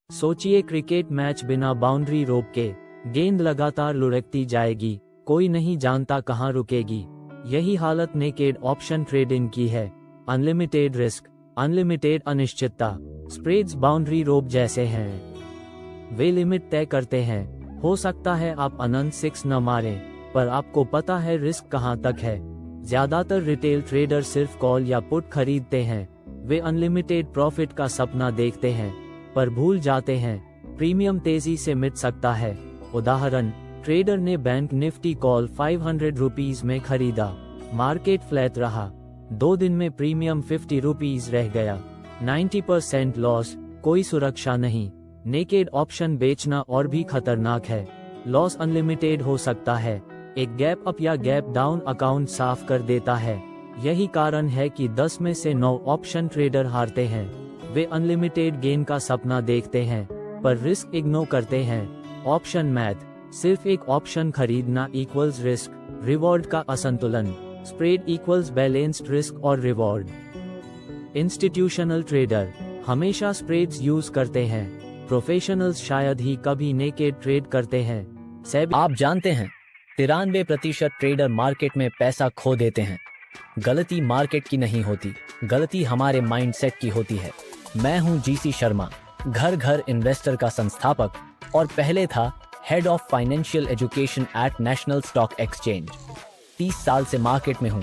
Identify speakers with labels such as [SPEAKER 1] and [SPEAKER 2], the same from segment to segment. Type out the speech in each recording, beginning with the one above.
[SPEAKER 1] सोचिए cricket match बिना boundary रोक के, गेंद लगातार लुढ़कती जाएगी, कोई नहीं जानता कहां रुकेगी। यही हालत नेकेड ऑप्शन ट्रेडिंग की है। अनलिमिटेड रिस्क, अनलिमिटेड अनिश्चितता। स्प्रेड्स बाउंड्री रोक जैसे हैं। वे लिमिट तय करते हैं। हो सकता है आप अनंत 6 न मारें, पर आपको पता है रिस्क कहां तक है। ज्यादातर रिटेल ट्रेडर सिर्फ कॉल या पुट खरीदते हैं। वे अनलिमिटेड प्रॉफिट का सपना देखते हैं, पर भूल जाते हैं प्रीमियम तेजी से मिट सकता है। उदाहरण, ट्रेडर ने बैंक निफ्टी कॉल 500 रुपीज में खरीदा। मार्केट फ्लैट रहा। 2 दिन में प्रीमियम 50 रुपीज रह गया। 90% लॉस, कोई सुरक्षा नहीं। नेकेड ऑप्शन बेचना और भी खतरनाक है। लॉस अनलिमिटेड हो सकता है। एक गैप अप या गैप डाउन अकाउंट साफ कर देता है। यही कारण है कि 10 में से 9 ऑप्शन ट्रेडर हारते हैं। वे अनलिमिटेड गेन का सपना देखते हैं, पर रिस्क इग्नोर करते हैं। ऑप्शन मैथ, सिर्फ एक ऑप्शन खरीदना इक्वल्स रिस्क रिवॉर्ड का असंतुलन। स्प्रेड इक्वल्स बैलेंस्ड रिस्क और रिवॉर्ड। इंस्टीट्यूशनल ट्रेडर हमेशा स्प्रेड्स यूज करते हैं। प्रोफेशनल्स शायद ही कभी नेकेड ट्रेड करते हैं।
[SPEAKER 2] आप जानते हैं 93% ट्रेडर मार्केट में पैसा खो देते हैं। गलती मार्केट की नहीं होती, गलती हमारे माइंडसेट की होती है। मैं हूं जीसी शर्मा, घर घर इन्वेस्टर का संस्थापक और पहले था head of financial education at national stock exchange. 30 साल से मार्केट में हूं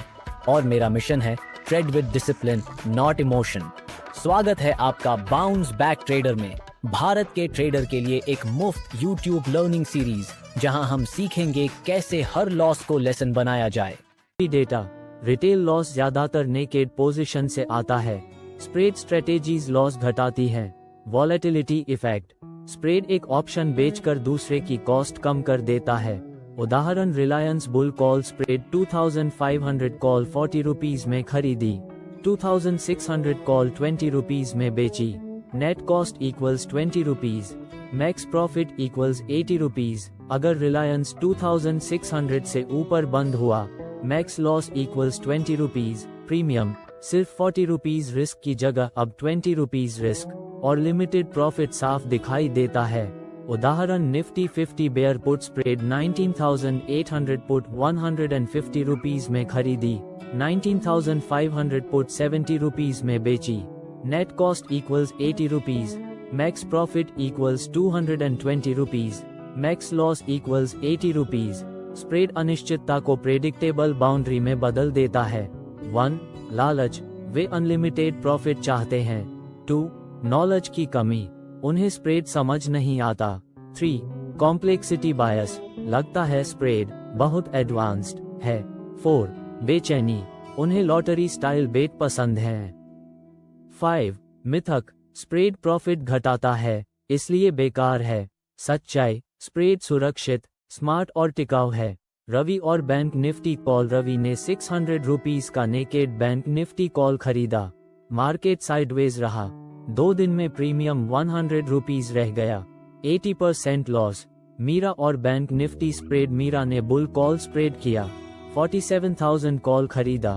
[SPEAKER 2] और मेरा मिशन है trade with discipline, not emotion. स्वागत है आपका बाउंस बैक ट्रेडर में, भारत के ट्रेडर के लिए एक मुफ्त YouTube लर्निंग सीरीज जहां हम सीखेंगे कैसे हर लॉस को लेसन बनाया जाए।
[SPEAKER 1] डेटा, रिटेल लॉस ज्यादातर नेकेड पोजीशन से आता है। स्प्रेड स्ट्रेटेजीज लॉस घटाती हैं। वॉलेटिलिटी इफेक्ट, स्प्रेड एक ऑप्शन बेचकर दूसरे की कॉस्ट कम कर देता है। उदाहरण, Reliance bull call spread 2500 call 40 rupees में खरीदी, 2600 कॉल 20 रुपीज में बेची। Net cost equals 20 rupees, max profit equals 80 rupees. अगर रिलायंस 2600 से ऊपर बंद हुआ, max loss equals 20 rupees. Premium, सिर्फ 40 रुपीज रिस्क की जगह अब 20 रुपीज रिस्क और लिमिटेड प्रॉफिट साफ दिखाई देता है। उदाहरण, Nifty 50 bear put spread 19,800 put 150 rupees में खरीदी, 19,500 पुट 70 रुपीज में बेची। Net cost equals 80 rupees, max profit equals 220 rupees, max loss equals 80 rupees. Spread अनिश्चितता को प्रेडिक्टेबल बाउंड्री में बदल देता है। 1. लालच, वे अनलिमिटेड प्रॉफिट चाहते हैं। 2. नॉलेज की कमी, उन्हें स्प्रेड समझ नहीं आता। 3. कॉम्प्लेक्सिटी बायस, लगता है स्प्रेड बहुत एडवांस्ड है। 4. बेचैनी, उन्हें लॉटरी स्टाइल बेट पसंद है। 5. मिथक, स्प्रेड प्रॉफिट घटाता है इसलिए बेकार है। सच्चाई, स्प्रेड सुरक्षित, स्मार्ट और टिकाऊ है। रवि और बैंक निफ्टी कॉल, रवि ने 600 रुपीज का नेकेड बैंक निफ्टी कॉल खरीदा। मार्केट साइडवेज रहा। 2 दिन में प्रीमियम 100 रुपीज रह गया। 80% लॉस। मीरा और बैंक निफ्टी स्प्रेड, मीरा ने बुल कॉल स्प्रेड किया। 47,000 कॉल खरीदा,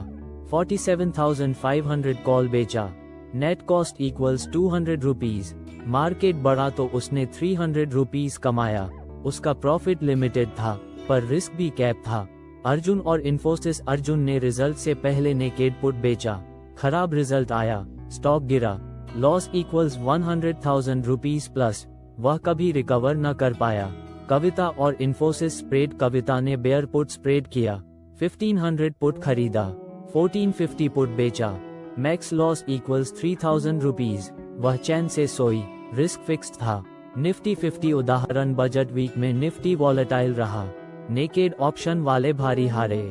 [SPEAKER 1] 47,500 कॉल बेचा। Net cost equals 200 rupees. Market बढ़ा तो उसने 300 रुपीज कमाया। उसका प्रॉफिट लिमिटेड था, पर रिस्क भी कैप था। अर्जुन और इन्फोसिस, अर्जुन ने रिजल्ट से पहले नेकेड पुट बेचा। खराब रिजल्ट आया, स्टॉक गिरा। Loss equals 100,000 rupees plus. वह कभी रिकवर न कर पाया। कविता और इन्फोसिस स्प्रेड, कविता ने बेयर पुट स्प्रेड किया, 1500 पुट खरीदा, 1450 पुट बेचा। Max loss equals 3000 rupees. वह चैन से सोई, रिस्क फिक्स्ड था। निफ्टी 50 उदाहरण, बजट वीक में निफ्टी वॉलेटाइल रहा। नेकेड ऑप्शन वाले भारी हारे,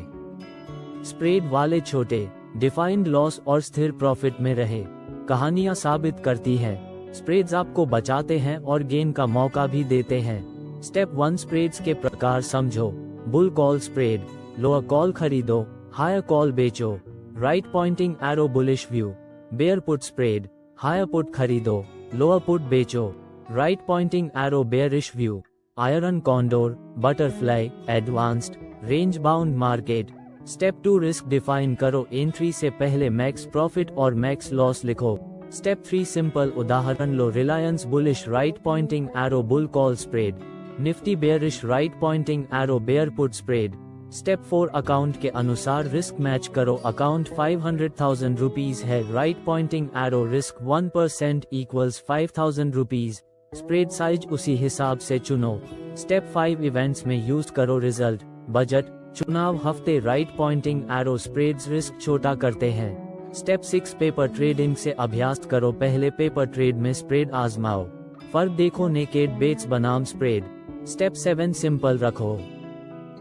[SPEAKER 1] स्प्रेड वाले छोटे, डिफाइंड लॉस और स्थिर प्रॉफिट में रहे। कहानियां साबित करती हैं, स्प्रेड्स आपको बचाते हैं और गेन का मौका भी देते हैं। स्टेप 1, स्प्रेड्स के प्रकार समझो। Bull call spread, lower call खरीदो, हायर कॉल बेचो। Right pointing arrow bullish view. Bear put spread, higher put खरीदो, लोअर पुट बेचो। Right pointing arrow bearish view. Iron condor, butterfly, advanced, range bound market. Step 2, risk define करो। Entry से पहले max profit और max loss लिखो। Step 3 simple उदाहरण लो, Reliance bullish right pointing arrow bull call spread, Nifty bearish right pointing arrow bear put spread. Step 4 account के अनुसार risk match करो, अकाउंट 500,000 रुपीज है, right pointing arrow risk 1% equals 5,000 rupees, spread size उसी हिसाब से चुनो। स्टेप 5 इवेंट्स में use करो, रिजल्ट, बजट, चुनाव हफ्ते, right pointing arrow spreads risk छोटा करते हैं। स्टेप 6 पेपर ट्रेडिंग से अभ्यास करो, पहले पेपर ट्रेड में स्प्रेड आजमाओ, फर्क देखो, नेकेड बेट्स बनाम स्प्रेड। स्टेप 7 सिंपल रखो,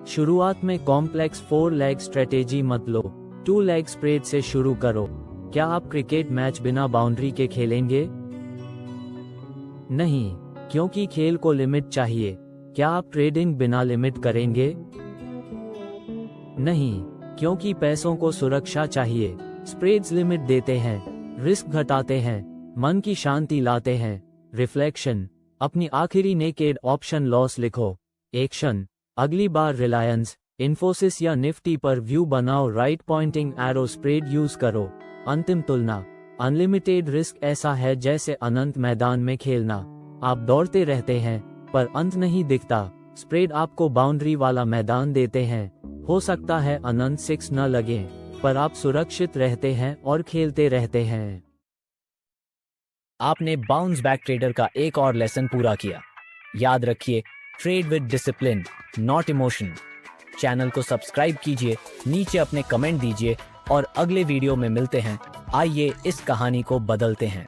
[SPEAKER 1] शुरुआत में कॉम्प्लेक्स 4 लेग स्ट्रेटेजी मत लो, 2 लेग स्प्रेड से शुरू करो। क्या आप क्रिकेट मैच बिना बाउंड्री के खेलेंगे? नहीं, क्योंकि खेल को लिमिट चाहिए। क्या आप ट्रेडिंग बिना लिमिट करेंगे? नहीं, क्योंकि पैसों को सुरक्षा चाहिए। स्प्रेड्स लिमिट देते हैं, रिस्क घटाते हैं, मन की शांति लाते हैं। रिफ्लेक्शन, अपनी आखिरी नेकेड ऑप्शन लॉस लिखो। एक्शन, अगली बार रिलायंस, इन्फोसिस या निफ्टी पर व्यू बनाओ, right pointing arrow spread use करो। अंतिम तुलना, अनलिमिटेड रिस्क ऐसा है जैसे अनंत मैदान में खेलना, आप दौड़ते रहते हैं पर अंत नहीं दिखता। स्प्रेड आपको बाउंड्री वाला मैदान देते हैं, हो सकता है अनंत 6 न लगे, पर आप सुरक्षित रहते हैं और खेलते रहते हैं।
[SPEAKER 2] आपने बाउंस बैक ट्रेडर का एक और लेसन पूरा किया। याद रखिए, trade with discipline, not emotion. Channel को सब्सक्राइब कीजिए, नीचे अपने कमेंट दीजिए और अगले वीडियो में मिलते हैं। आइए इस कहानी को बदलते हैं।